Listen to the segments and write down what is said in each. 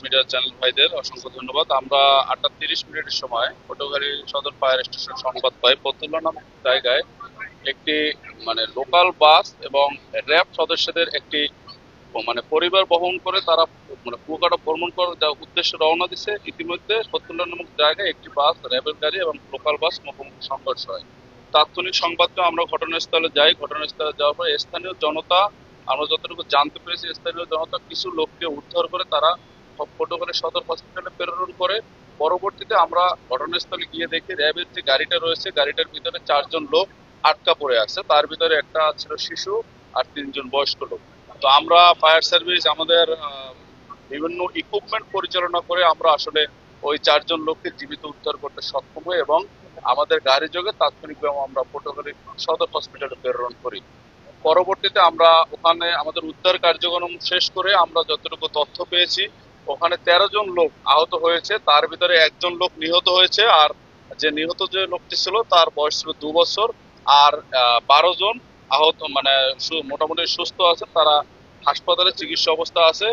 Media channel ভাইদের অসংখ্য ধন্যবাদ। আমরা 8:30 সময় পটুয়াখালী সদর ফায়ার স্টেশন সংবাদ পাই ফতুল্লা নামক জায়গায় একটি লোকাল বাস এবং র্যাব সদস্যদের একটি পরিবার বহন করে তারা কুয়াকাটা ভ্রমণ করার যা উদ্দেশ্যে রওনা দিছে। ইতিমধ্যে ফতুল্লা নামক জায়গায় একটি বাস, র্যাবের গাড়ি এবং লোকাল বাস মুখোমুখি সংঘর্ষ হয়। তাৎক্ষণিক সংবাদে আমরা ঘটনাস্থলে যাই। ঘটনাস্থলে যাওয়ার পর স্থানীয় জনতা, আমরা যতটুকু জানতে পেরেছি, স্থানীয় জনতা কিছু লোককে উদ্ধার করে তারা পটুয়াখালী সদর হসপিটালে প্রেরণ করে। পরবর্তীতে আমরা ঘটনাস্থলে গিয়ে দেখি র্যাবের যে গাড়িটা রয়েছে, গাড়িটার ভিতরে 4 জন লোক আটকা পড়ে আছে। তার ভিতরে একটা ছিল শিশু আর 3 জন বয়স্ক লোক। তো আমরা ফায়ার সার্ভিস আমাদের বিভিন্ন ইকুইপমেন্ট পরিচালনা করে আমরা আসলে ওই 4 জন লোককে জীবিত উদ্ধার করতে সক্ষম হই এবং আমাদের গাড়ি যোগে তাৎক্ষণিকভাবে আমরা পটুয়াখালী সদর হসপিটালে প্রেরণ করি। পরবর্তীতে আমরা ওখানে আমাদের উদ্ধার কার্যক্রম শেষ করে আমরা যতটুকু তথ্য পেয়েছি, ওখানে 13 জন লোক আহত হয়েছে। তার ভিতরে 1 জন লোক নিহত হয়েছে, আর যে নিহত যে লোকটি ছিল তার বয়স ছিল 2 বছর। আর 12 জন আহত মোটামুটি সুস্থ আছে, তারা হাসপাতালে চিকিৎসা অবস্থা আছে।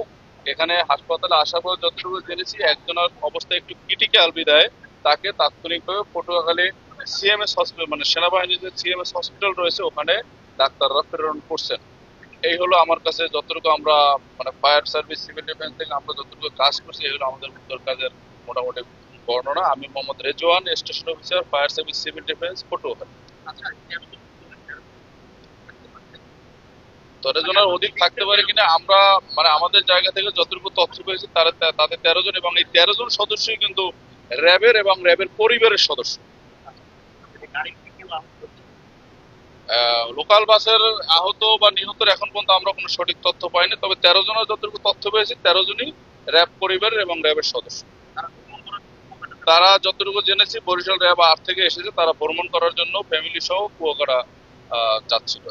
এখানে হাসপাতালে আসার পর যতটুকু জেনেছি, একজনের অবস্থা একটু ক্রিটিক্যাল বিধায় তাকে তাৎক্ষণিকভাবে পটুয়াখালী সিএমএস হসপিটাল, সেনাবাহিনীর যে সিএমএস হসপিটাল রয়েছে, ওখানে ডাক্তাররা প্রেরণ করছেন। এই হলো আমার কাছে যতটুকু আমরা ফায়ার সার্ভিস, সিভিল ডিফেন্স থেকে আমরা যতটুকু কাজ করছি, এগুলো আমাদের উত্তর কাজের মোটামুটি বর্ণনা। আমি Mohammad Rezwan, station officer, fire service, civil defence, Patuakhali. 13 জনের অধিক থাকতে পারে কিনা আমরা আমাদের জায়গা থেকে যতটুকু তথ্য পেয়েছি, তাদের 13 জন, এবং এই 13 জন সদস্যই কিন্তু র্যাবের এবং র্যাবের পরিবারের সদস্য। লোকাল বাসের আহত বা নিহতের এখন পর্যন্ত আমরা কোনো সঠিক তথ্য পাইনি, তবে 13 জনের যতটুকু তথ্য পেয়েছি 13 জনই র্যাব পরিবারের এবং র্যাবের সদস্য। তারা যতটুকু জেনেছি বরিশাল র্যাব 8 থেকে এসেছে, তারা ভ্রমণ করার জন্য ফ্যামিলি সহ কুয়াকাটা যাচ্ছিল।